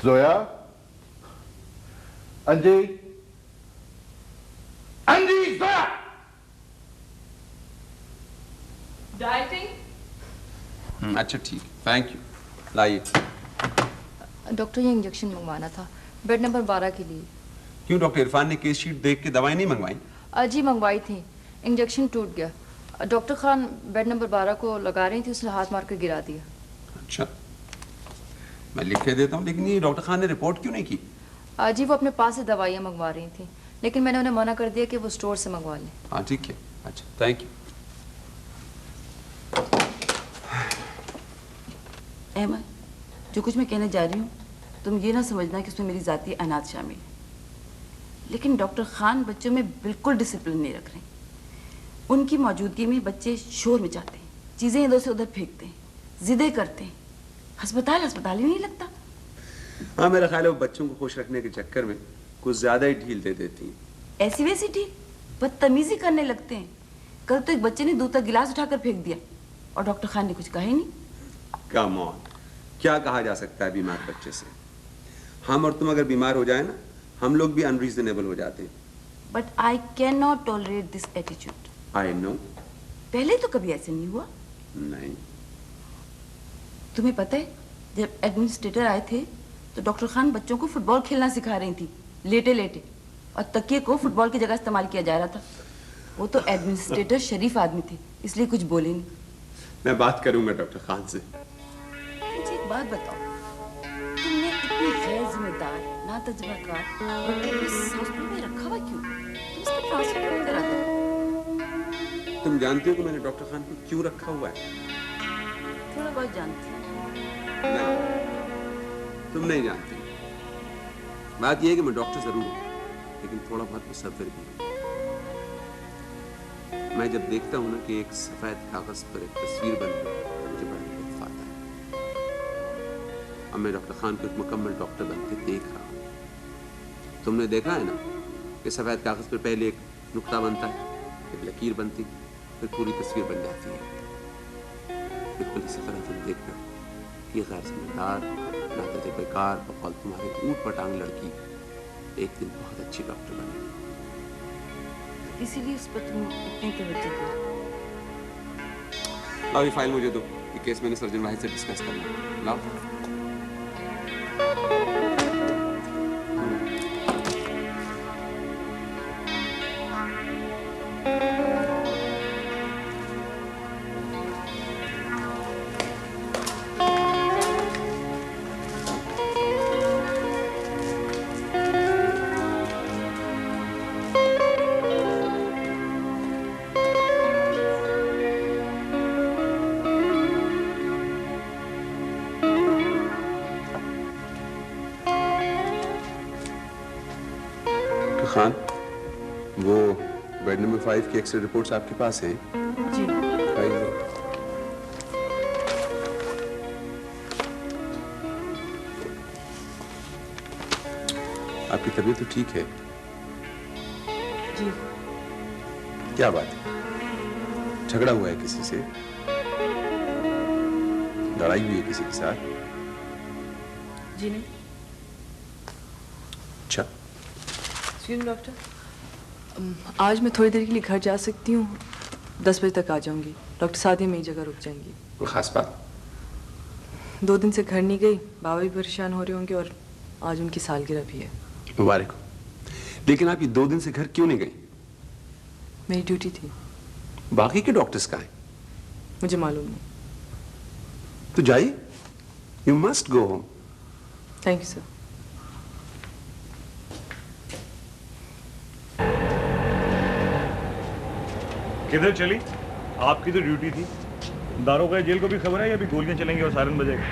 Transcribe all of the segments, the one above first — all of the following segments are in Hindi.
जोया, अंजी, अंजी, जोया। डाइटिंग? अच्छा ठीक, थैंक यू। लाइए। डॉक्टर ये इंजेक्शन मंगवाना था बेड नंबर 12 के लिए। क्यों डॉक्टर इरफान ने केस शीट देख के दवाई नहीं मंगवाई? जी मंगवाई थी, इंजेक्शन टूट गया। डॉक्टर खान बेड नंबर 12 को लगा रही थी, उसने हाथ मार कर गिरा दिया। अच्छा, मैं लिख के देता हूँ, लेकिन ये डॉक्टर खान ने रिपोर्ट क्यों नहीं की? जी वो अपने पास से दवाइयाँ मंगवा रही थी, लेकिन मैंने उन्हें मना कर दिया कि वो स्टोर से मंगवा लें। हाँ ठीक है, अच्छा थैंक यू। अहमद, जो कुछ मैं कहने जा रही हूँ तुम ये ना समझना कि उसमें मेरी जाती अनाज शामिल है, लेकिन डॉक्टर खान बच्चों में बिल्कुल डिसिप्लिन नहीं रख रहे। उनकी मौजूदगी में बच्चे शोर मचाते हैं, चीज़ें इधर से उधर फेंकते हैं, जिदें करते हैं, अस्पताल ही नहीं लगता। हाँ मेरा ख्याल है वो बच्चों को खुश रखने के चक्कर में कुछ ज्यादा ही ढील दे देती हैं। ऐसी वैसी ढील, बदतमीजी करने लगते हैं। कल तो एक बच्चे ने दूध का गिलास उठाकर फेंक दिया और डॉक्टर खान ने कुछ कहा ही नहीं। कम ऑन, क्या कहा जा सकता है बीमार बच्चे से? हम और तुम अगर बीमार हो जाए ना, हम लोग भी अनरीजनेबल हो जाते हैं। But I can not tolerate this attitude. I know. पहले तो कभी ऐसे नहीं हुआ। नहीं। तुम्हें पता है, जब एडमिनिस्ट्रेटर आए थे तो डॉक्टर खान बच्चों को फुटबॉल खेलना सिखा रही थी, लेटे लेटे, और तकिए को फुटबॉल की जगह इस्तेमाल किया जा रहा था। वो तो एडमिनिस्ट्रेटर शरीफ आदमी थे, इसलिए कुछ बोले नहीं। मैं बात करूंगा डॉक्टर खान से। मुझे एक बात बताओ, तुमने इतनी गैर जिम्मेदार, नातजुर्बेकार डॉक्टर को इस हॉस्पिटल में रखा हुआ क्यों? तुम इसका ट्रांसफर क्यों करा दो? तुम जानती हो कि मैंने डॉक्टर खान को क्यों रखा हुआ है? थोड़ा बहुत जानती हूँ। नहीं, तुम नहीं जानती। बात यह है कि मैं डॉक्टर जरूर हूं, लेकिन थोड़ा बहुत मुसव्विर भी हूं। मैं जब देखता हूं ना कि एक सफेद कागज पर एक तस्वीर बन गई, मुझे बड़ा लुत्फ आता है। अब मैं डॉक्टर खान को एक मुकम्मल डॉक्टर बनते देख रहा हूं। तुमने देखा है ना कि सफेद कागज पर पहले एक नुक्ता बनता है, एक लकीर बनती, फिर पूरी तस्वीर बन जाती है। बिल्कुल इसी तरह तुम देख रहे हो कि गैर जिम्मेदार, नातजुर्बेकार, बकौल तुम्हारे ऊट पटांग लड़की एक दिन बहुत अच्छी डॉक्टर बनेगी। इसीलिए उस पर तुम इतनी तवज्जो दो। लाओ ये फाइल मुझे दो, ये केस मैंने सर्जन वाहिद से डिस्कस करना है। लाओ। खान, वो बेड नंबर 5 की एक्सरे रिपोर्ट्स आपके पास हैं? जी। आपकी तबीयत तो ठीक है? जी। क्या बात है? झगड़ा हुआ है किसी से? लड़ाई हुई है किसी के साथ? जी नहीं। अच्छा। डॉक्टर, आज मैं थोड़ी देर के लिए घर जा सकती हूँ? 10 बजे तक आ जाऊंगी। डॉक्टर सादिया मेरी जगह रुक जाएंगी। कोई खास बात? 2 दिन से घर नहीं गई, बाबा भी परेशान हो रहे होंगे और आज उनकी सालगिरह भी है। मुबारक हो। लेकिन आप ये 2 दिन से घर क्यों नहीं गई? मेरी ड्यूटी थी। बाकी के डॉक्टर्स कहाँ हैं? मुझे मालूम नहीं। तो जाइए, you must go home. Thank you sir. किधर चली? आपकी तो ड्यूटी थी। दारोगा जेल को भी खबर है या अभी गोलियां चलेंगी और सायरन बजेगा?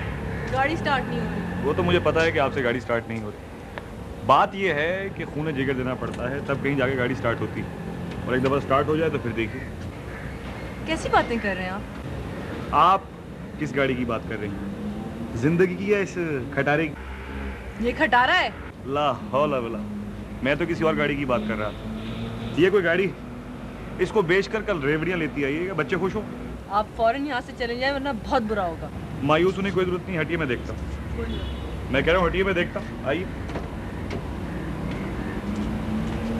गाड़ी स्टार्ट नहीं हो रही। वो तो मुझे पता है कि आपसे गाड़ी स्टार्ट नहीं हो रही। बात यह है कि खून जिगर देना पड़ता है, तब कहीं जाके गाड़ी स्टार्ट होती है, और एक दफ़ा स्टार्ट हो जाए तो फिर देखिए। कैसी बातें कर रहे हैं आप किस गाड़ी की बात कर रही हैं? जिंदगी की या इस खटारे की? ये खटारा है। ला हौला वला, मैं तो किसी और गाड़ी की बात कर रहा था। ये कोई गाड़ी, इसको बेचकर कल रेवड़ियाँ लेती आइएगा, बच्चे खुश हो। आप फौरन यहाँ से चले जाएं वरना बहुत बुरा होगा। मायूस होने की कोई जरूरत नहीं, हटिए मैं देखता हूँ। मैं कह रहा हूँ हटिए मैं देखता हूँ, आइए।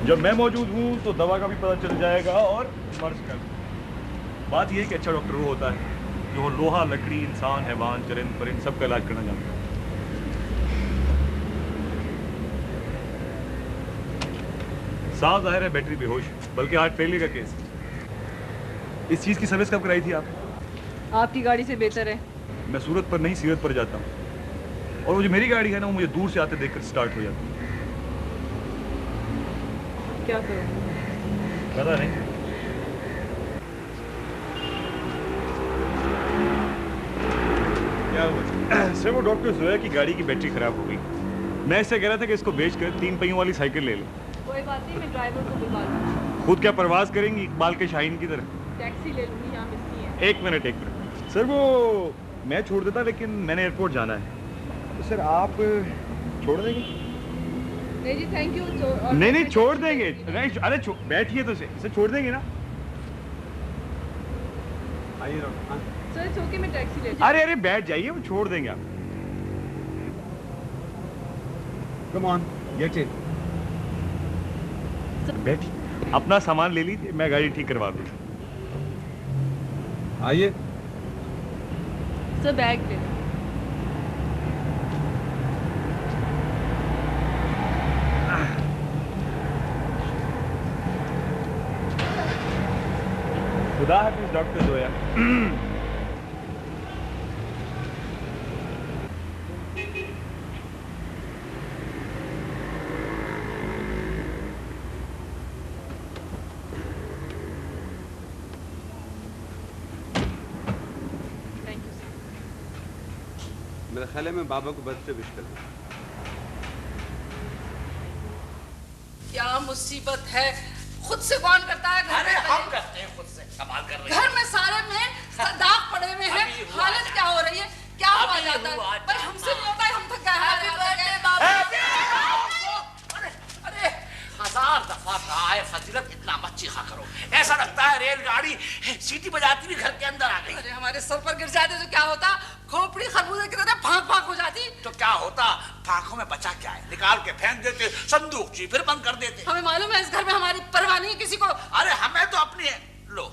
जब मैं मौजूद हूँ तो दवा का भी पता चल जाएगा और मर्ज का। बात यह है कि अच्छा डॉक्टर वो होता है जो लोहा, लकड़ी, इंसान, हैवान, चरिंद परिंद सबका इलाज करना जानता है। साफ जाहिर है बैटरी बेहोश, बल्कि आज ट्रेलर का केस। इस चीज़ की सर्विस कब कराई थी आप? आपकी गाड़ी से बेहतर है। मैं सूरत पर नहीं सीरत पर जाता हूँ, और वो जो मेरी गाड़ी है ना, वो मुझे दूर से आते देखकर स्टार्ट हो जाती है। क्या करूँ? पता नहीं। क्या हुआ? सर वो डॉक्टर जोया की गाड़ी की बैटरी खराब हो गई। मैं इससे कह रहा था कि इसको बेचकर 3 पहियों वाली साइकिल ले लो। कोई बात नहीं, मैं ड्राइवर को बुला लूँगी। खुद क्या परवाज करेंगी इकबाल के शाहीन की तरह? टैक्सी ले लूँगी, यहाँ मिलती है। एक मिनट। सर वो मैं छोड़ देता, लेकिन मैंने एयरपोर्ट जाना है, तो सर आप छोड़ देंगे? नहीं जी थैंक यू। नहीं छोड़ देंगे। नहीं, अरे बैठिए तो इसे छोड़ देंगे ना। आइए सर चौकी में टैक्सी ले। अरे बैठ जाइए, वो छोड़ देंगे आप। Come on, get in. बैठिए, अपना सामान ले लीजिए, मैं गाड़ी ठीक करवा दूँ। आइए। सर बैग ले। खुदा हाफिज़ डॉक्टर जोया। मेरा ख्याल है मैं बाबा को बर्थडे विश कर दूं। क्या मुसीबत है? खुद से कौन करता है घर में? हम करते हैं खुद से। कमाल कर रहे हैं। घर में सारे में दाग पड़े हुए हैं। हालत क्या हो रही है? क्या हुआ जाता है? भाई हमसे नहीं होता है, हम तो क्या है? अरे 1000 दफा कहा है फजीलत इतना मत चीखा करो। ऐसा लगता है रेलगाड़ी सीटी बजाती हुई घर के अंदर आ गई। अरे हमारे सर पर गिर जाते तो क्या होता? खोपड़ी खरबूजे की तरह फांक फांक हो जाती। तो क्या होता? फांकों में बचा क्या है? निकाल के फेंक देते, संदूक जी फिर बंद कर देते। हमें मालूम है इस घर में हमारी परवाह नहीं है किसी को। अरे हमें तो अपनी है। लो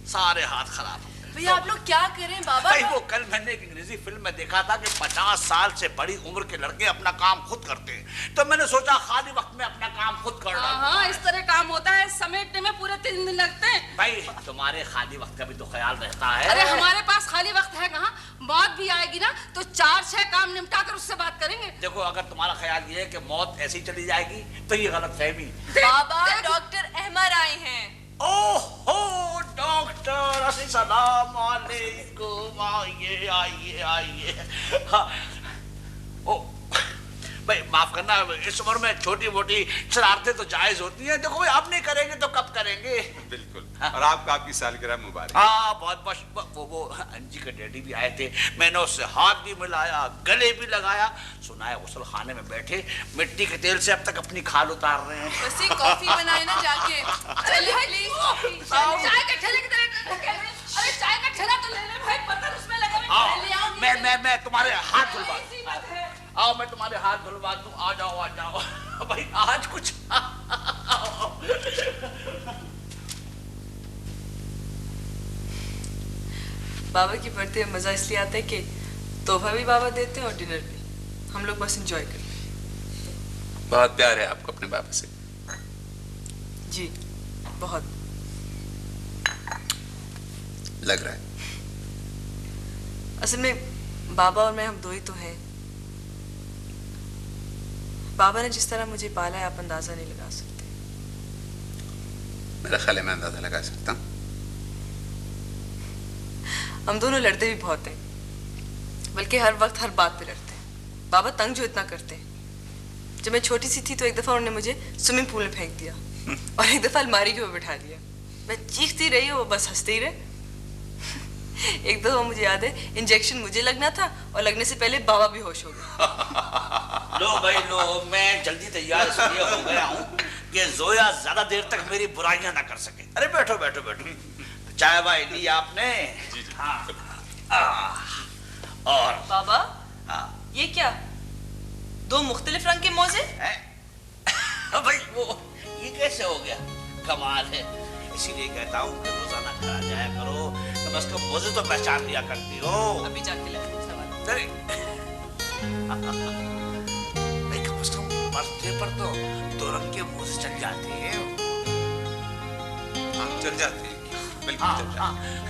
सारे हाथ खराब। भैया आप लोग क्या करें बाबा? भाई वो कल मैंने एक अंग्रेजी फिल्म में देखा था कि 50 साल से बड़ी उम्र के लड़के अपना काम खुद करते हैं, तो मैंने सोचा खाली वक्त में अपना काम खुद कर डालूं। हाँ इस तरह काम होता है, समेटने में पूरे 3 दिन लगते हैं। भाई तुम्हारे खाली वक्त का भी तो ख्याल रहता है। अरे हमारे पास खाली वक्त है कहाँ? मौत भी आएगी ना तो 4-6 काम निपटा कर उससे बात करेंगे। देखो अगर तुम्हारा ख्याल ये है कि मौत ऐसी चली जाएगी तो ये गलत फहमी। बाबा डॉक्टर अहमद आए हैं। ओहो डॉक्टर अस्सलाम वालेकुम, आइए आइए आइए। हाँ, ओ भाई माफ करना, इस उम्र में छोटी मोटी शरारतें तो जायज होती हैं। देखो भाई आप नहीं करेंगे तो कब करेंगे? बिल्कुल। और आपका आपकी सालगिरह मुबारक। हाँ बहुत बहुत। वो अंजी के डैडी भी आए थे, मैंने उससे हाथ भी मिलाया, गले भी लगाया। सुना है गुसल खाने में बैठे मिट्टी के तेल से अब तक अपनी खाल उतार रहे हैं। बस एक कॉफी बनाए ना जाके। चलिए प्लीज। चाय का ठेले की तरह। अरे चाय का ठेला तो ले ले भाई, पत्थर उसमें लगा हुआ है। ले आओ। मैं तुम्हारे हाथ धुलवा दूं। आओ मैं तुम्हारे हाथ धुलवा दूं। आ जाओ आ जाओ भाई आज कुछ। बाबा की बर्थडे में मजा इसलिए आता है कि तोहफा भी बाबा देते हैं और डिनर भी। हम लोग बस एंजॉय करें। बहुत प्यार है आपको अपने बाबा से। जी बहुत। लग रहा है। असल में बाबा और मैं हम दो ही तो हैं। बाबा ने जिस तरह मुझे पाला है आप अंदाजा नहीं लगा सकते। मेरा ख्याल है मैं अंदाजा लगा सकता हूँ। हम दोनों लड़ते भी बहुत हैं, बल्कि हर वक्त हर बात पे लड़ते हैं। बाबा तंग जो इतना करते हैं। जब मैं छोटी सी थी तो एक दफा उन्होंने मुझे स्विमिंग पूल में फेंक दिया और एक दफा अलमारी के ऊपर बिठा दिया। मैं चीखती रही और वो बस हंसते ही रहे। एक दफा मुझे याद है इंजेक्शन मुझे लगना था और लगने से पहले बाबा भी होश हो गए। लो भाई लो, मैं जल्दी तैयार इसलिए हो गया हूँ कि जोया ज्यादा देर तक मेरी बुराइयां ना कर सके। अरे बैठो बैठो बैठो। चाय वाय ली आपने? जी जी। हाँ। और बाबा हाँ ये क्या, दो मुख्तलिफ रंग के मोजे? भाई वो ये कैसे हो गया? कमाल है। इसीलिए कहता हूँ कि रोजाना करा जाया करो, कम से कम मोजे तो पहचान लिया करती हो। अभी जाके ले सवाल। अरे भाई कम से कम बर्थडे पर तो दो रंग के मोजे चल जाते हैं। हाँ चल जाते हैं, बिल्कुल चल जाते हैं।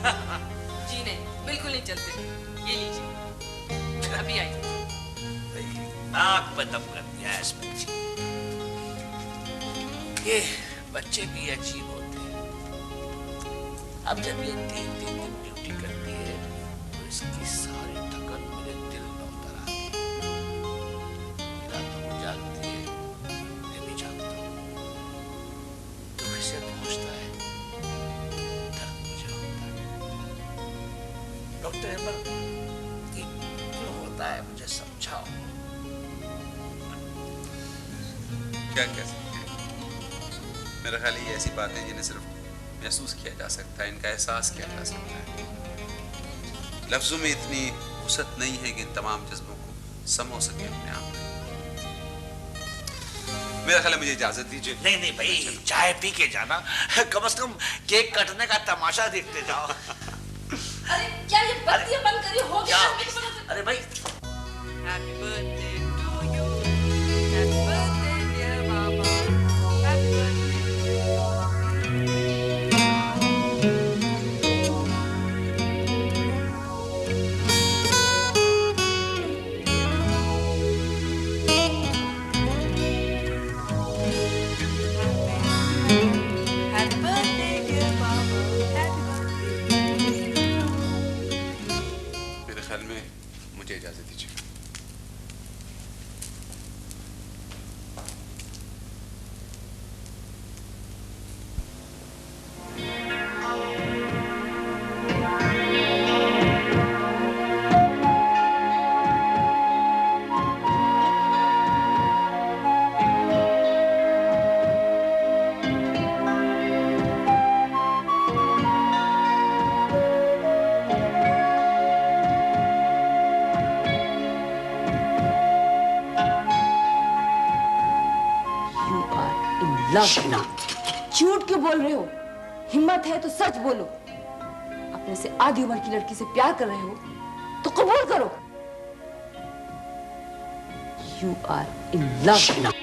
जी नहीं, बिल्कुल नहीं चलते। ये लीजिए, अभी आई। नाक पे दम कर दिया है इस बच्चे। ये बच्चे भी अजीब होते हैं। अब जब ये 3-3 दिन ड्यूटी करती है तो इसकी सारी थकन मेरे दिल में उतर आती है। रातों को जागती है, मैं भी जागता हूँ। दुख से पहुंचता है, दर्द मुझे होता है। डॉक्टर अहमद, ये क्यों होता है मुझे समझाओ। क्या कह सकते हैं? मेरा ख्याल ये ऐसी बातें जिन्हें सिर्फ महसूस किया जा सकता है, इनका एहसास किया जा सकता है। लफ्जों में इतनी वुसअत नहीं है कि इन तमाम जज्बों को समो सके अपने आप में। मेरा ख्याल है मुझे इजाजत दीजिए। नहीं नहीं भाई, चाय पी के जाना, कम से कम केक कटने का तमाशा देखते जाओ। अरे क्या ये बत्तियां बंद करी हो गया? अरे भाई Happy birthday to you. Happy birthday dear Baba. Happy birthday. Happy birthday dear Baba. Happy birthday. मेरे ख्याल में मुझे इजाजत दीजिए। You are in love now. झूठ क्यों बोल रहे हो? हिम्मत है तो सच बोलो। अपने से आधी उम्र की लड़की से प्यार कर रहे हो तो कबूल करो। You are in love now.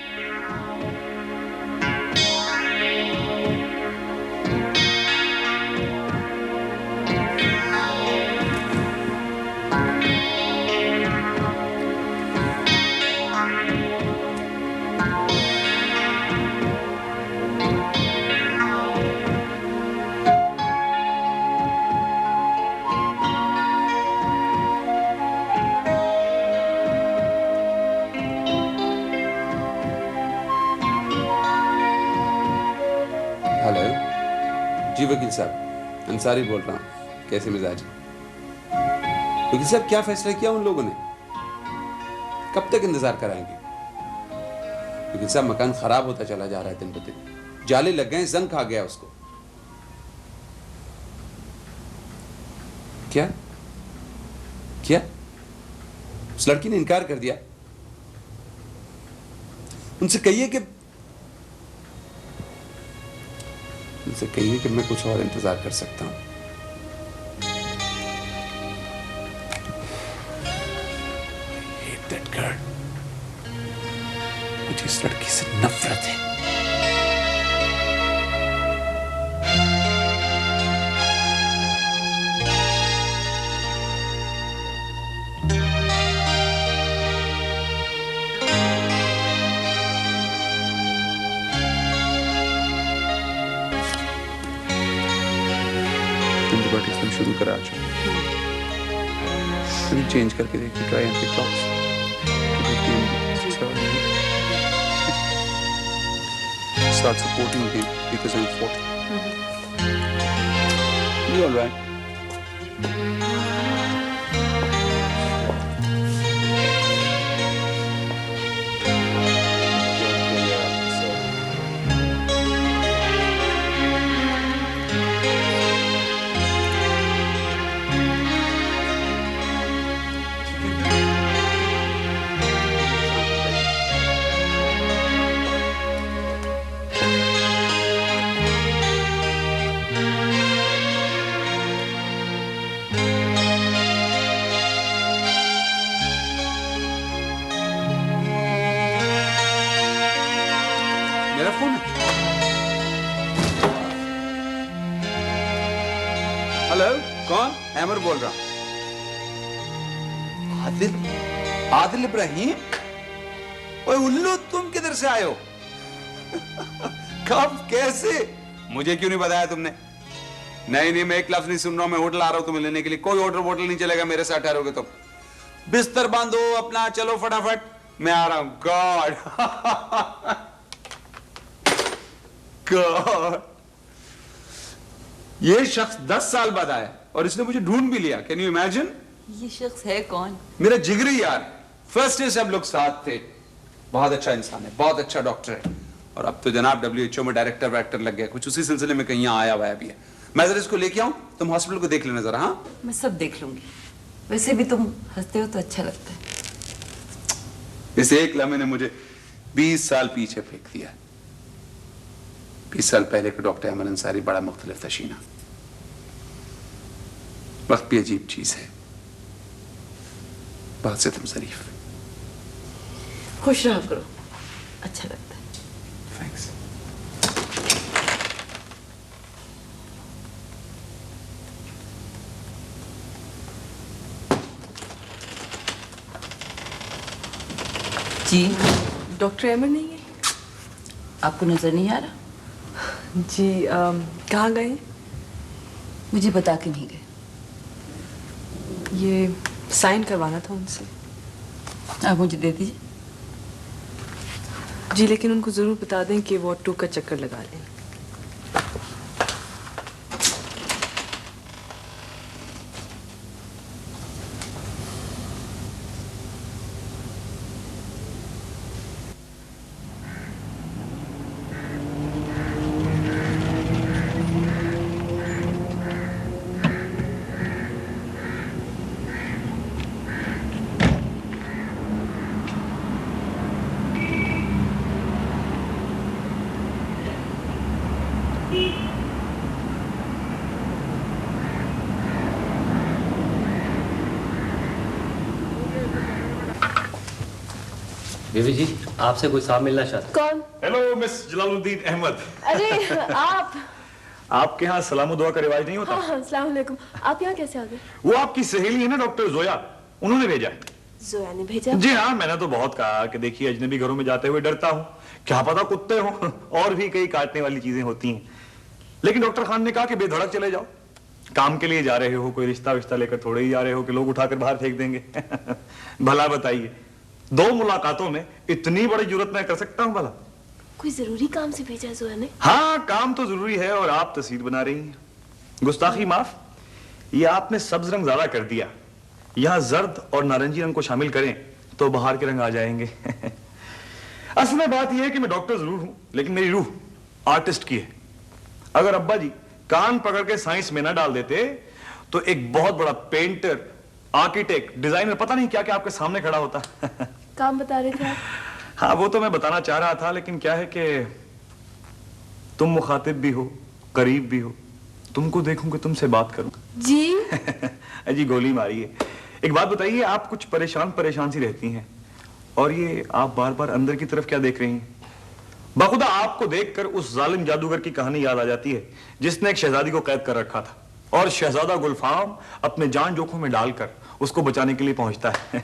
Hello जी, वकील साहब अंसारी बोल रहा हूँ। कैसे मिजाज है? वकील साहब क्या फैसला किया उन लोगों ने? कब तक इंतजार कराएंगे? वकील साहब मकान खराब होता चला जा रहा है दिन ब दिन। जाले लग गए, जंग खा गया उसको। क्या क्या उस लड़की ने इनकार कर दिया? उनसे कहिए कि मैं कुछ और इंतजार कर सकता हूं। गर्ल, मुझे इस लड़की से नफरत है। तुम शुरू करा चेंज करके देखिए, try and talks start supporting me because I'm 40. You're all right. मेरा फोन है। हेलो, कौन? हैमर बोल रहा हूं। आदिल, आदिल इब्राहिम? ओए उल्लू, तुम किधर से आए हो? कब, कैसे? मुझे क्यों नहीं बताया तुमने? नहीं, मैं एक लफ्ज नहीं सुन रहा हूं। मैं होटल आ रहा हूं तुम्हें लेने के लिए। कोई ऑर्डर वोटल नहीं चलेगा मेरे साथ ठहरोगे तो। बिस्तर बांधो अपना, चलो फटाफट, मैं आ रहा हूं। गॉड गॉड, ये शख्स 10 साल बाद आया और इसने मुझे ढूंढ भी लिया। Can you imagine? ये शख्स है कौन? मेरा जिगरी यार, फर्स्ट ईयर से हम लोग साथ थे। बहुत अच्छा इंसान है, बहुत अच्छा डॉक्टर है, और अब तो जनाब WHO में डायरेक्टर वैक्टर लग गया। कुछ उसी सिलसिले में कहीं आया हुआ भी है। मैं जरा इसको लेके आऊं, तुम हॉस्पिटल को देख लेना जरा। हाँ, मैं सब देख लूंगी। वैसे भी तुम हंसते हो तो अच्छा लगता है। इस एक लम्हे ने मुझे 20 साल पीछे फेंक दिया। 20 साल पहले का डॉक्टर अमर अंसारी बड़ा मुख्तलिफ था शीना। वक्त भी अजीब चीज है। बात से तुम शरीफ। खुश रहा करो, अच्छा लगता है। थैंक्स। जी, डॉक्टर अमर नहीं है? आपको नजर नहीं आ रहा? जी, कहाँ गए? मुझे बता के नहीं गए। ये साइन करवाना था उनसे। आप मुझे दे दीजिए। जी, लेकिन उनको जरूर बता दें कि वो 2 का चक्कर लगा लें। बीवी जी, आपसे कोई साहब मिलना चाहता है। कौन? Hello miss Jalaluddin Ahmed. अरे आप आपके यहाँ सलाम दुआ का रिवाज नहीं होता? हाँ, अस्सलाम वालेकुम। आप यहाँ कैसे आ गए? वो आपकी सहेली है ना डॉक्टर जोया, उन्होंने भेजा है। जोया ने भेजा? जी हाँ, मैंने तो बहुत कहा कि देखिए अजनबी घरों में जाते हुए डरता हूँ, क्या पता कुत्ते हो और भी कई काटने वाली चीजें होती हैं। लेकिन डॉक्टर खान ने कहा कि बेधड़क चले जाओ। काम के लिए जा रहे हो, कोई रिश्ता विश्ता लेकर थोड़े ही जा रहे हो कि लोग उठाकर बाहर फेंक देंगे। भला बताइए, 2 मुलाकातों में इतनी बड़ी जुर्रत मैं कर सकता हूँ भला? कोई जरूरी काम से भेजा है जोया ने? हाँ, काम तो जरूरी है और आप तस्वीर बना रही हैं। गुस्ताखी माफ, ये आपने सब्ज रंग ज्यादा कर दिया। यहाँ जर्द और नारंगी रंग को शामिल करें तो बाहर के रंग आ जाएंगे। असल में बात यह है कि मैं डॉक्टर जरूर हूं, लेकिन मेरी रूह आर्टिस्ट की है। अगर अब्बा जी कान पकड़ के साइंस में ना डाल देते तो एक बहुत बड़ा पेंटर, आर्किटेक्ट, डिजाइनर, पता नहीं क्या क्या आपके सामने खड़ा होता। काम बता रहे थे आप? हाँ, वो तो मैं बताना चाह रहा था, लेकिन क्या है कि तुम मुखातिब भी हो, करीब भी हो। तुमको देखूं कि तुमसे बात करूं। जी जी गोली मारी है। एक बात बताइए, आप कुछ परेशान सी रहती हैं और ये आप बार बार अंदर की तरफ क्या देख रही हैं? बाखुदा आपको देखकर उस जालिम जादूगर की कहानी याद आ जाती है जिसने एक शहजादी को कैद कर रखा था और शहजादा गुलफाम अपने जान जोखिम में डालकर उसको बचाने के लिए पहुंचता है।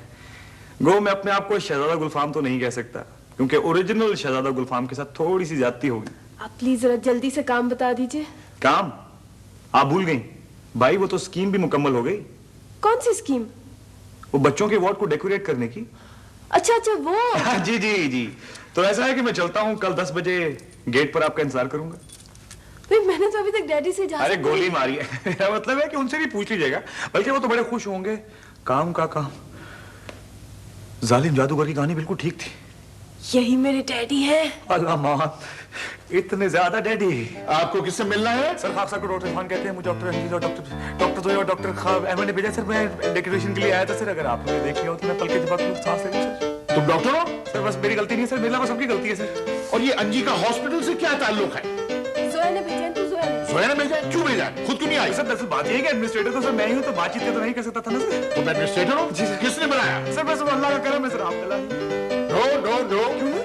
गो मैं अपने आप को शहजादा गुलफाम तो नहीं कह सकता क्योंकि ओरिजिनल शहजादा गुलफाम के साथ थोड़ी सी ज्यादती होगी। आप प्लीज जरा जल्दी से काम बता दीजिए। काम? आप भूल गई भाई, वो तो स्कीम भी मुकम्मल हो गई। कौन सी स्कीम? वो बच्चों के वार्ड को डेकोरेट करने की। अच्छा अच्छा वो। जी जी जी। तो ऐसा है कि मैं चलता हूँ, कल 10 बजे गेट पर आपका इंतजार करूंगा। भाई मैंने तो अभी तक डैडी से अरे गोली मारी है। मेरा मतलब है कि उनसे भी पूछ लीजिएगा, बल्कि वो तो बड़े खुश होंगे। काम का काम। जालिम जादूगर की कहानी बिल्कुल ठीक थी। यही मेरे डैडी है। अल्लाह मान, इतने ज्यादा डैडी। आपको किससे मिलना है? सर खाब साहब को डॉक्टर खान कहते हैं, मुझे डॉक्टर जो डॉक्टर खाब अहमद ने भेजा सर। मैं डेकोरेशन के लिए आया था सर। अगर आप लोगों ने देखी हो तो मैं पल के जवाब सांस ले लूं सर। तुम डॉक्टर हो? सर बस मेरी गलती नहीं है सर, मेरा बस सबकी गलती है सर। और ये अंजी का हॉस्पिटल से क्या ताल्लुक है? जोया ने भेजा। तू जोया ने भेजा? क्यों भेजा? खुद क्यों नहीं आई? सर दरअसल बात ये है कि एडमिनिस्ट्रेटर तो सर मैं ही हूं, तो बातचीत तो नहीं कर सकता था ना सर। तुम एडमिनिस्ट्रेटर हो? जी सर। किसने बनाया? सर बस अल्लाह का करम है सर। आप नो नो नो। क्यों?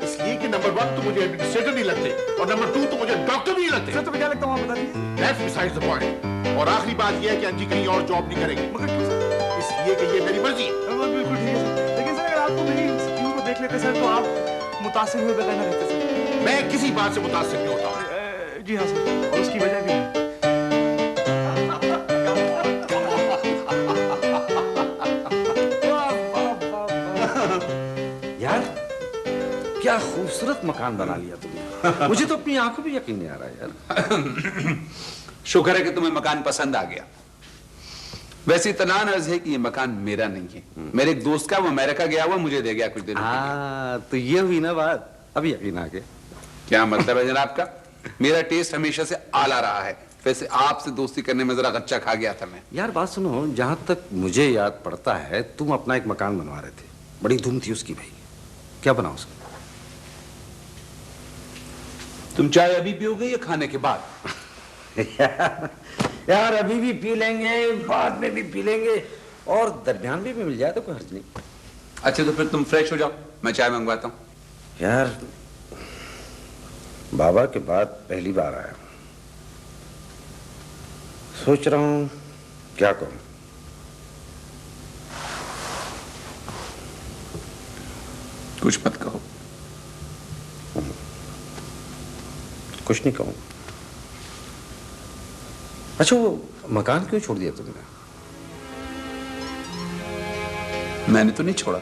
इसलिए कि नंबर 1 तो मुझे एडमिनिस्ट्रेटर नहीं लगते और नंबर 2 तो मुझे डॉक्टर नहीं लगते। सर तो मैं क्या लगता हूं आप बता दीजिए। That's besides the point। और आखिरी बात यह है कि अंजी कहीं और जॉब नहीं करेगी। मगर क्यों सर? इसलिए कि ये मेरी मर्जी है। बिल्कुल ठीक है सर, लेकिन सर अगर आपको मेरी स्कीम को देख लेते सर तो आप मुतासिर हुए बगैर ना रहते सर। मैं किसी बात से मुतासिर नहीं होता हूँ। जी हाँ सर, और उसकी वजह भी है। यार क्या खूबसूरत मकान बना लिया तुमने। मुझे तो अपनी आंखों पे यकीन नहीं आ रहा यार। शुक्र है कि तुम्हें मकान पसंद आ गया। वैसे इतना अर्ज है कि ये मकान मेरा नहीं है, मेरे एक दोस्त का, वो अमेरिका गया हुआ, मुझे दे गया कुछ दिन हाँ तो ये हुई ना बात, अभी यकीन आ गया। क्या मतलब है जनाब का? मेरा टेस्ट हमेशा से आला रहा है। वैसे आपसे दोस्ती करने में जरा गच्चा खा गया था मैं। यार बात सुनो, जहां तक मुझे याद पड़ता है तुम अपना एक मकान बनवा रहे थे, बड़ी धूम थी उसकी भाई। क्या बना उसका? तुम चाय अभी पियोगे या खाने के बाद? यार अभी भी पी लेंगे, बाद में भी पी लेंगे, और दरमियान में भी मिल जाए तो कोई हर्ज नहीं। अच्छा तो फिर तुम फ्रेश हो जाओ, मैं चाय मंगवाता हूँ। यार बाबा के बाद पहली बार आया, सोच रहा हूं क्या कहूं। कुछ मत कहो। कुछ नहीं कहूं। अच्छा वो मकान क्यों छोड़ दिया तुमने? मैंने तो नहीं छोड़ा।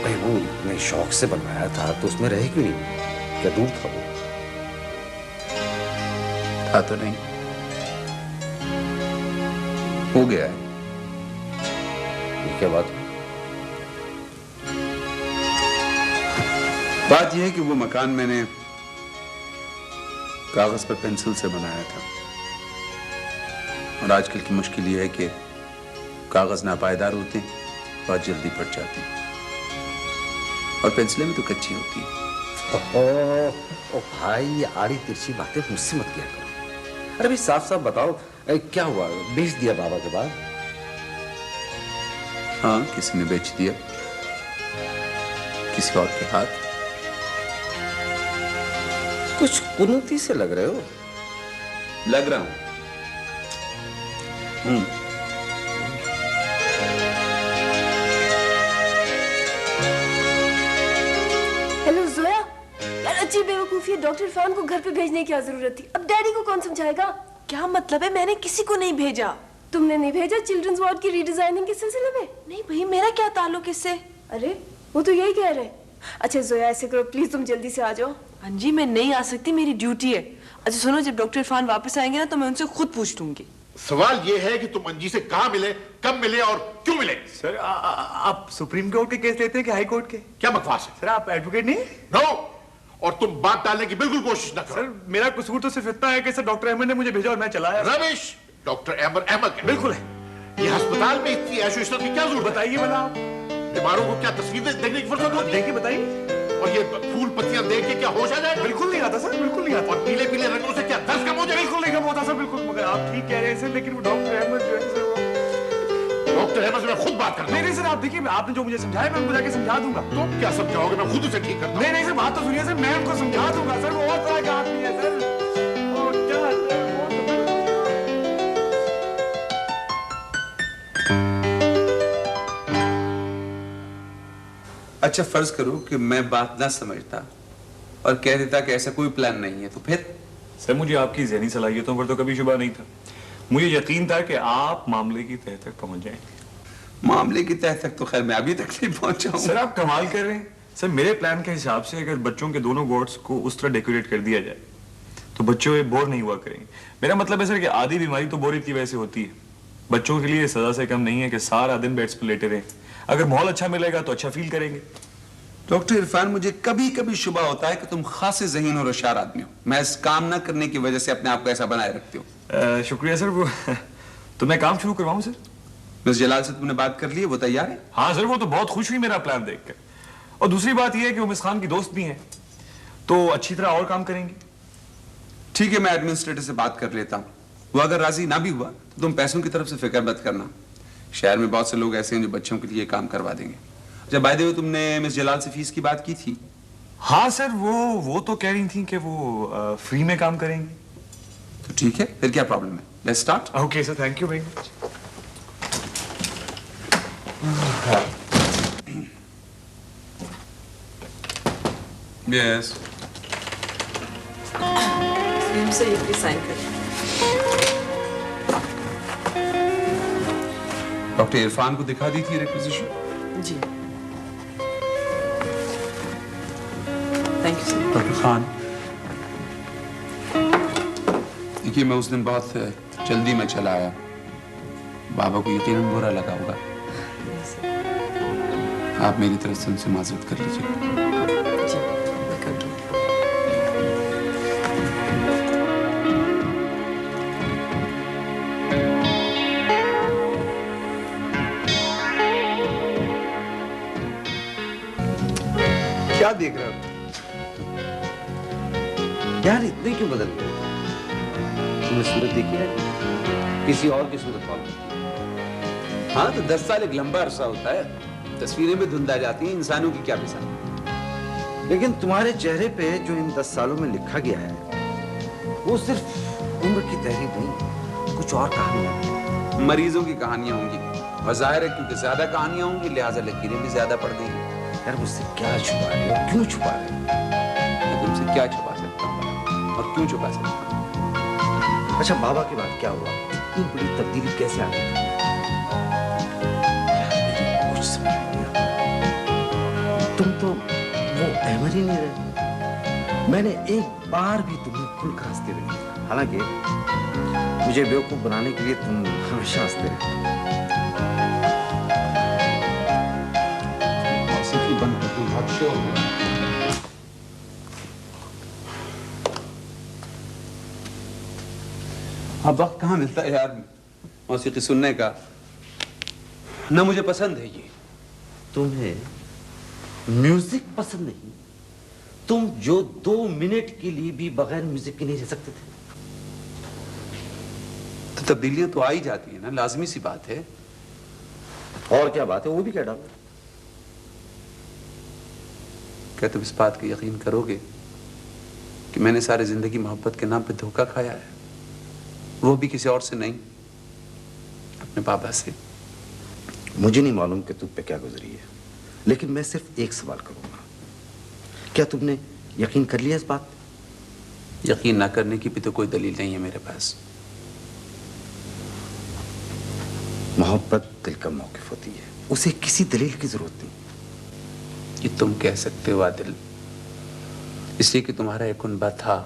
भाई वो इतने शौक से बनवाया था तो उसमें रहे क्यों नहीं? क्या दूर था वो? था तो नहीं, हो गया है। ये क्या बात? बात यह है कि वो मकान मैंने कागज पर पेंसिल से बनाया था, और आजकल की मुश्किल यह है कि कागज नापायदार होते हैं, बहुत जल्दी फट जाते हैं, और पेंसिलें भी तो कच्ची होती हैं। ओ भाई ये आड़ी तिरछी बातें मुझसे मत किया करो। अरे भाई साफ साफ बताओ क्या हुआ? बेच दिया बाबा के बाद? हाँ किसी ने बेच दिया, किसी और के हाथ। कुछ कुनूती से लग रहे हो। लग रहा हूं। हेलो जोया। यार अच्छी बेवकूफी है, डॉक्टर इरफान को घर पे भेजने की क्या जरूरत थी? अब डैडी को कौन समझाएगा? क्या मतलब है? मैंने किसी को नहीं भेजा। तुमने नहीं भेजा चिल्ड्रंस वार्ड की रीडिजाइनिंग के सिलसिले में? नहीं भाई, मेरा क्या ताल्लुक इससे? अरे वो तो यही कह रहे। अच्छा जोया ऐसे करो प्लीज, तुम जल्दी से आ जाओ। अंजी मैं नहीं आ सकती, मेरी ड्यूटी है। अच्छा सुनो, जब डॉक्टर इरफान वापस आएंगे ना तो मैं उनसे खुद पूछ लूंगी। सवाल ये है कि तुम अंजी से कहां मिले, कब मिले और क्यों मिले? सर आप सुप्रीम कोर्ट के केस लेते हैं कि हाई कोर्ट के? क्या बकवास है? सर आप एडवोकेट नहीं? नो। और तुम बात डालने की बिल्कुल कोशिश न करो। सर मेरा कसूर तो सिर्फ इतना है कि सर डॉक्टर अहमद ने मुझे भेजा और मैं चला आया। रमेश, डॉक्टर अहमद है। बिल्कुल है। ये अस्पताल में इतनी ऐशो इशरत की क्या जरूरत? बताइए भला आप। बीमारों को क्या तस्वीरें देखने की फुर्सत होती है? देखिए बताइए। और ये फूल पत्तियां देख के क्या होश आ जाएगा? बिल्कुल नहीं आता सर, बिल्कुल नहीं आता। और पीले पीले रंगों से क्या दर्द कम हो जाएगा? बिल्कुल नहीं कम होता सर, बिल्कुल। मगर आप ठीक कह रहे हैं सर, लेकिन वो डॉक्टर अहमद जो है सर वो डॉक्टर है, बस मैं खुद बात करता हूँ। नहीं सर, आप देखिए, आपने जो मुझे समझाया मैं उनको जाके समझा दूंगा। तो क्या समझाओगे? मैं खुद उसे ठीक करता हूँ। नहीं सर, बात तो सुनिए सर, मैं उनको समझा दूंगा सर, वो और तरह का आदमी है सर। अच्छा, फर्ज करो कि मैं बात ना समझता और कह देता कि ऐसा कोई प्लान नहीं है, तो फिर? सर, मुझे आपकी ज़हनी सलाहियतों पर तो कभी शुबा नहीं था। मुझे यकीन था कि आप मामले की तह तक पहुंच जाएंगे। मामले की तह तक तो खैर मैं अभी तक नहीं पहुंचा हूं। सर, आप कमाल कर रहे हैं। सर, मेरे प्लान के हिसाब से अगर बच्चों के दोनों वार्ड्स को उस तरह डेकोरेट कर दिया जाए तो बच्चों ये बोर नहीं हुआ करेंगे। मेरा मतलब है सर कि आधी बीमारी तो बोरियत की वजह से होती है। बच्चों के लिए सजा से कम नहीं है कि सारा दिन बेड्स पर लेटे रहें। अगर माहौल अच्छा मिलेगा तो अच्छा फील करेंगे। डॉक्टर इरफान, मुझे कभी कभी शुबा होता है कि तुम खासे ज़हीन और होशियार आदमी हो। मैं इस काम ना करने की वजह से अपने आप को ऐसा बनाए रखते हो। शुक्रिया सर। वो तो मैं काम शुरू करवाऊं सर? मिस जलाल से तुमने बात कर ली है? वो तैयार है? हाँ सर, वो तो बहुत खुश हुई मेरा प्लान देखकर। और दूसरी बात यह है कि वो मिस खान की दोस्त भी हैं, तो अच्छी तरह और काम करेंगे। ठीक है, मैं एडमिनिस्ट्रेटर से बात कर लेता हूँ। वो अगर राजी ना भी हुआ तो तुम पैसों की तरफ से फिक्र मत करना। शहर में बहुत से लोग ऐसे हैं जो बच्चों के लिए काम करवा देंगे। जब बाय द वे तुमने मिस जलाल से फीस की बात की थी? हाँ सर, वो तो कह रही थी कि वो फ्री में काम करेंगे। तो ठीक है, फिर क्या प्रॉब्लम है? Let's start. Okay sir, thank you very much. Yes. से ये प्लीज साइन करें। डॉक्टर इरफान को दिखा दी थी रिक्विजिशन? जी, thank you sir. Doctor Khan, देखिए, मैं उस दिन बहुत जल्दी में चला आया। बाबा को यकीनन बुरा लगा होगा। आप मेरी तरफ से उनसे माजरत कर लीजिए। जी, मैं कर दूँ। क्या देख रहे हो यार? इतने क्यों बदल गए? तुमने सूरत देखी है? किसी और की सूरत फॉलो करती है। हाँ, तो 10 साल एक लंबा अरसा होता है। तस्वीरें भी धुंधा जाती हैं, इंसानों की क्या मिसाल। लेकिन तुम्हारे चेहरे पे जो इन 10 सालों में लिखा गया है वो सिर्फ उम्र की तहरीर नहीं, कुछ और कहानियां हैं। मरीजों की कहानियां होंगी, और जाहिर है क्योंकि ज्यादा कहानियां होंगी लिहाजा लकीरें भी ज्यादा पड़ देंगी। यार, मुझसे क्या छुपा रहे हो? क्यों छुपा रहे हो? मैं तुमसे क्या छुपा सकता हूँ और क्यों छुपा सकता हूँ? अच्छा, बाबा के बाद क्या हुआ? इतनी बड़ी तब्दीली कैसे आ गई? कुछ समझ नहीं आता। तुम तो वो अहमद ही नहीं रहे। मैंने एक बार भी तुम्हें खुलकर हंसते हुए नहीं देखा। हालांकि मुझे बेवकूफ बनाने के लिए तुम हमेशा हंसते रहते। अब वक्त कहाँ मिलता है यार मौसीकी सुनने का। ना मुझे पसंद है ये। तुम्हें म्यूजिक पसंद नहीं? तुम जो 2 मिनट के लिए भी बगैर म्यूजिक के नहीं रह सकते थे। तो तब्दीलियां तो आ ही जाती है ना, लाजमी सी बात है। और क्या बात है? वो भी क्या डाल? क्या तुम इस बात का यकीन करोगे कि मैंने सारी जिंदगी मोहब्बत के नाम पे धोखा खाया है? वो भी किसी और से नहीं, अपने बाबा से। मुझे नहीं मालूम कि तुम पे क्या गुजरी है, लेकिन मैं सिर्फ एक सवाल करूंगा। क्या तुमने यकीन कर लिया इस बात? यकीन ना करने की भी तो कोई दलील नहीं है मेरे पास। मोहब्बत दिल का मौकिफ होती है, उसे किसी दलील की जरूरत नहीं। ये तुम कह सकते हो आदिल, इसलिए कि तुम्हारा एक उनबा था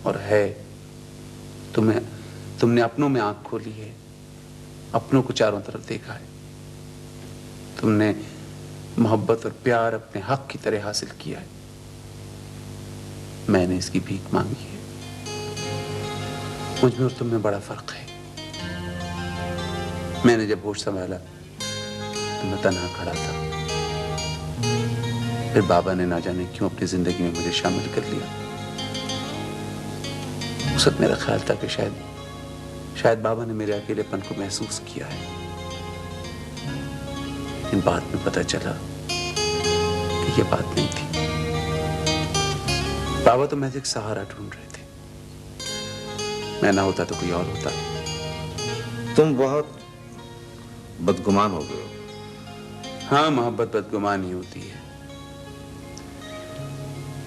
और है। तुमने अपनों में आंख खोली है, अपनों को चारों तरफ देखा है। तुमने मोहब्बत और प्यार अपने हक की तरह हासिल किया है। मैंने इसकी भीख मांगी है। मुझ में और तुम में बड़ा फर्क है। मैंने जब होश संभाला तो मैं तन्हा खड़ा था। फिर बाबा ने ना जाने क्यों अपनी जिंदगी में मुझे शामिल कर लिया। उस वक्त मेरा ख्याल था कि शायद बाबा ने मेरे अकेलेपन को महसूस किया है। लेकिन बाद में पता चला कि ये बात नहीं थी। बाबा तो महज एक सहारा ढूंढ रहे थे। मैं ना होता तो कोई और होता। तुम बहुत बदगुमान हो गए हो। हाँ, मोहब्बत बदगुमान ही होती है,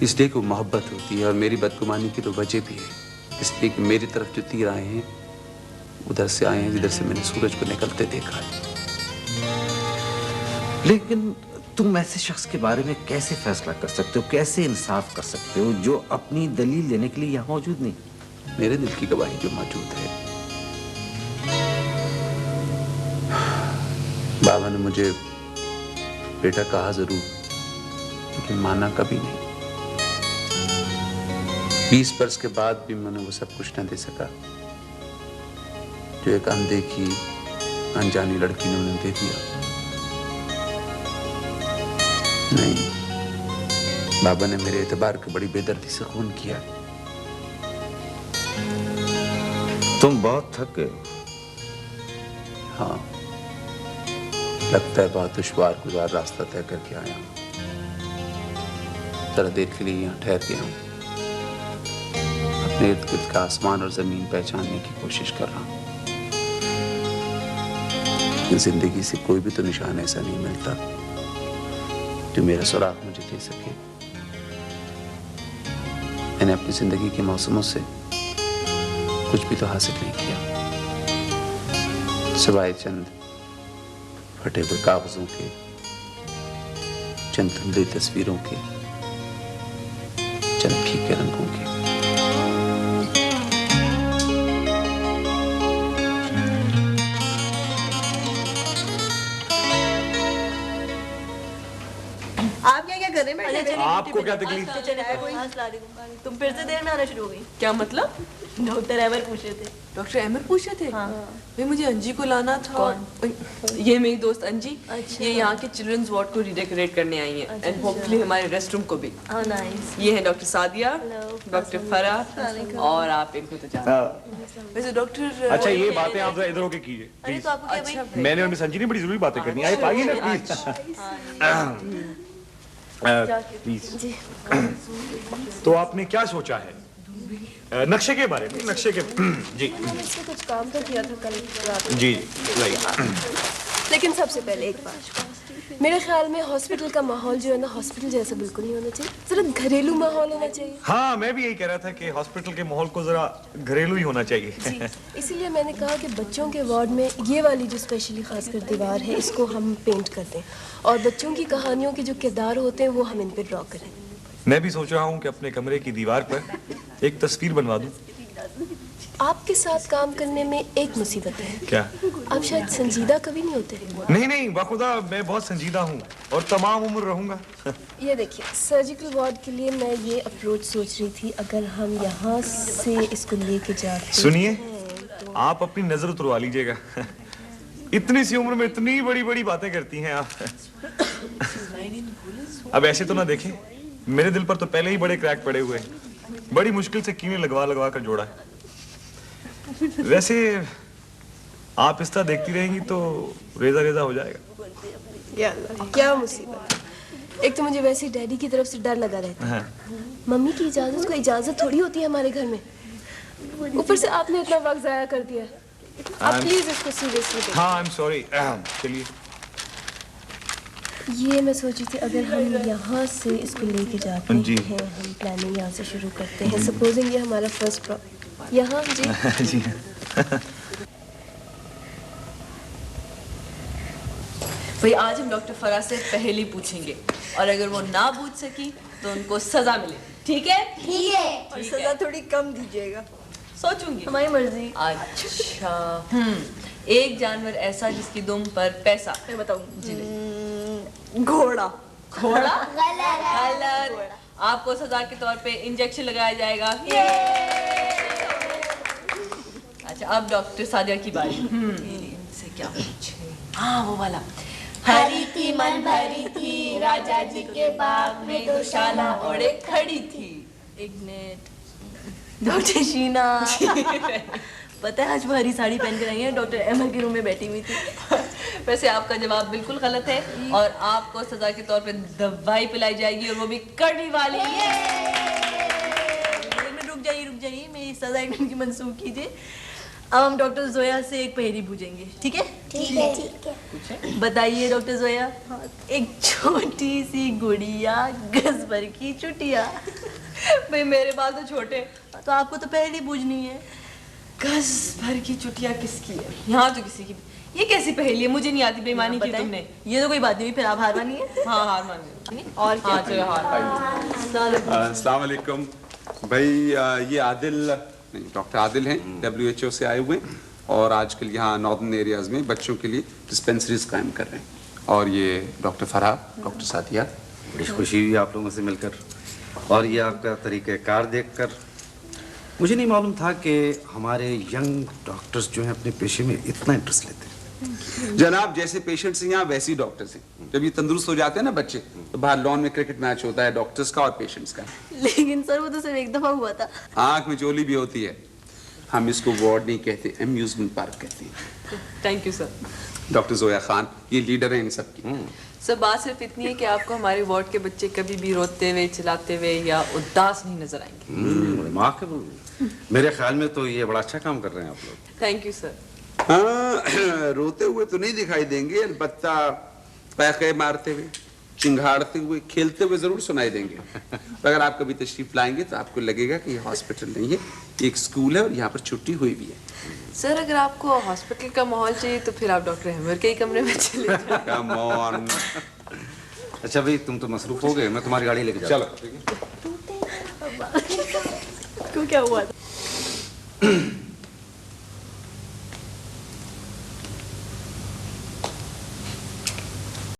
इसलिए कि मोहब्बत होती है। और मेरी बदगुमानी की तो वजह भी है, इसलिए कि मेरी तरफ जो तीर आए हैं उधर से आए हैं जिधर से मैंने सूरज को निकलते देखा है। लेकिन तुम ऐसे शख्स के बारे में कैसे फैसला कर सकते हो, कैसे इंसाफ कर सकते हो जो अपनी दलील देने के लिए यहाँ मौजूद नहीं? मेरे दिल की गवाही जो मौजूद है। बाबा ने मुझे बेटा कहा जरूर, लेकिन माना कभी नहीं। 20 वर्ष के बाद भी मैंने वो सब कुछ न दे सका जो एक अनदेखी अनजानी लड़की ने उन्हें दे दिया। नहीं, बाबा ने मेरे एतबार को बड़ी बेदर्दी से खून किया। तुम बहुत थक गए। हाँ, लगता है बहुत दुश्वार गुजार रास्ता तय करके आया हूं। जरा देर के लिए यहाँ ठहर गया हूं, अपने इर्द गिर्द का आसमान और जमीन पहचानने की कोशिश कर रहा हूं। जिंदगी से कोई भी तो निशान ऐसा नहीं मिलता जो मेरा सुराग मुझे दे सके। मैंने अपनी जिंदगी के मौसमों से कुछ भी तो हासिल नहीं किया, सिवाय चंद फटे हुए कागजों के, चंद धुंधली तस्वीरों के, चंद फीके रंगों के। आप क्या क्या कर रहे हैं? आपको क्या तकलीफ? तुम फिर से देर में आना शुरू हो गई। क्या मतलब? डॉक्टर अहमर पूछ रहे थे। डॉक्टर अहमर पूछ रहे थे? हाँ। भाई मुझे अंजी को लाना था। कौन? ये मेरी दोस्त अंजी। अच्छा। ये यहाँ के चिल्ड्रंस वार्ड को रिडेकोरेट करने आई है एंड होपफुली हमारे रेस्ट रूम को भी। नाइस। ये है डॉक्टर सादिया, डॉक्टर फरा और आप इनको तो जानते हैं। वैसे डॉक्टर, अच्छा ये बातें आप इधर होके कीजिए प्लीज। अच्छा, मैंने और मिस अंजी ने बड़ी जरूरी बातें करनी है। आइए ना प्लीज। तो आपने क्या सोचा है नक्शे के बारे में? नक्शे के जी मैंने इससे कुछ काम तो किया था कल रात में। जी राइट। लेकिन सबसे पहले एक बात, मेरे ख्याल में हॉस्पिटल का माहौल जो है ना हॉस्पिटल जैसा बिल्कुल नहीं होना चाहिए, जरा घरेलू माहौल होना चाहिए। हाँ, मैं भी यही कह रहा था कि हॉस्पिटल के माहौल को जरा घरेलू ही होना चाहिए। इसीलिए मैंने कहा कि बच्चों के वार्ड में ये वाली जो स्पेशली खासकर दीवार है इसको हम पेंट कर दें और बच्चों की कहानियों के जो किरदार होते हैं वो हम इन पे ड्रॉ करें। मैं भी सोच रहा हूँ कि अपने कमरे की दीवार पर एक तस्वीर बनवा दूं। आपके साथ काम करने में एक मुसीबत है। क्या? आप शायद संजीदा कभी नहीं होते। नहीं नहीं, बाखुदा मैं बहुत संजीदा हूँ और तमाम उम्र रहूंगा। ये देखिए, सर्जिकल वार्ड के लिए मैं ये अप्रोच सोच रही थी, अगर हम यहाँ से इसको लेके जाते। सुनिए, आप अपनी नजर उतरवा लीजिएगा। इतनी सी उम्र में इतनी बड़ी बड़ी बातें करती हैं आप। अब ऐसे तो ना देखें, मेरे दिल पर तो पहले ही बड़े क्रैक पड़े हुए हैं। बड़ी मुश्किल से कीने लगवा लगवा कर जोड़ा है। वैसे आप इस तरह देखती रहेंगी तो रेजा रेजा हो जाएगा। या अल्लाह, क्या मुसीबत। एक तो मुझे वैसे डैडी की तरफ से डर लगा रहता है। मम्मी की इजाजत को इजाजत थोड़ी होती है हमारे घर में। ऊपर से आपने इतना वक्त जाया कर दिया। आप प्लीज इसको सीरियसली लें। हाँ, आई एम सॉरी। चलिए, ये मैं सोची थी अगर हम यहाँ से इसको लेके जाते हैं, हम प्लानिंग यहाँ से शुरू करते हैं। सपोजिंग ये हमारा फर्स्ट यहाँ जी। जी। भाई आज हम डॉक्टर फरा से पहेली पूछेंगे और अगर वो ना पूछ सकी तो उनको सजा मिले। ठीक है? ठीक है। और सजा थोड़ी कम दीजिएगा। सोचूंगी। हमारी मर्जी। अच्छा। एक जानवर ऐसा जिसकी दुम पर पैसा। मैं बताऊं। घोड़ा। घोड़ा? गलत। आपको सजा के तौर पे इंजेक्शन लगाया जाएगा। अच्छा, अब डॉक्टर सादिया की बारी। इनसे क्या पूछे? हाँ, वो वाला। हरी थी मन भरी थी, राजा जी के बाग में गौशाला ओढ़े खड़ी थी। एक मिनट। डॉक्टर शीना। पता है आज वो हरी साड़ी पहन कर आई है, डॉक्टर अहमद के रूम में बैठी हुई थी। वैसे आपका जवाब बिल्कुल गलत है और आपको सजा के तौर पे दवाई पिलाई जाएगी और वो भी कड़वी वाली। रुक जाइए, मेरी सजा एकदम की मंसूख कीजिए। अब हम डॉक्टर जोया से एक पहेली पूछेंगे, ठीक है? ठीक है। बताइए डॉक्टर जोया, एक छोटी सी गुड़िया गज भर की चुटिया। भाई मेरे बाल तो छोटे, तो आपको तो पहेली पूछनी है। गज भर की चुटिया किसकी है? यहाँ तो किसी की। ये कैसी पहेली है? मुझे नहीं आती, बेईमानी की तुमने। ये तो कोई बात नहीं, फिर आप हार मानिए। हाँ हार मान। और क्या? अस्सलाम वालेकुम भाई, ये आदिल नहीं, डॉक्टर आदिल हैं, WHO से आए हुए और आजकल यहाँ नॉर्दर्न एरियाज में बच्चों के लिए डिस्पेंसरीज कायम कर रहे हैं। और ये डॉक्टर फराह, डॉक्टर सादिया। बड़ी खुशी हुई आप लोगों से मिलकर, और ये आपका तरीक़ेकार देखकर। मुझे नहीं मालूम था कि हमारे यंग डॉक्टर्स जो हैं अपने पेशे में इतना इंटरेस्ट लेते हैं। जनाब, जैसे पेशेंट्स हैं यहाँ वैसे ही डॉक्टर्स हैं। जब ये तंदुरुस्त हो जाते हैं ना बच्चे, तो बाहर लॉन में क्रिकेट मैच होता है डॉक्टर्स का और पेशेंट्स का। लेकिन सर वो तो सिर्फ एक दफा हुआ था। आंख में चोली भी होती है। हम इसको वार्ड नहीं कहते, अम्यूजमेंट पार्क कहते हैं। Thank you sir. Doctor Zoya Khan ये लीडर हैं इन सब की। सर बात सिर्फ इतनी है कि आपको हमारे वार्ड के बच्चे कभी भी रोते हुए, चिल्लाते हुए या उदास नहीं नजर आएंगे। रिमार्केबल। मेरे ख्याल में तो ये बड़ा अच्छा काम कर रहे हैं आप लोग। Thank you sir. हाँ, रोते हुए तो नहीं दिखाई देंगे, अलबत्ता पैके मारते हुए, चिंघाड़ते हुए, खेलते हुए जरूर सुनाई देंगे। अगर आप कभी तशरीफ लाएंगे तो आपको लगेगा कि ये हॉस्पिटल नहीं है, एक स्कूल है और यहाँ पर छुट्टी हुई भी है। सर अगर आपको हॉस्पिटल का माहौल चाहिए तो फिर आप डॉक्टर अहमद के ही कमरे में चले जाओ। Come on। अच्छा भाई, तुम तो मसरूफ हो गए, मैं तुम्हारी गाड़ी लेके जाता हूं। चलो। क्यों, क्या हुआ था?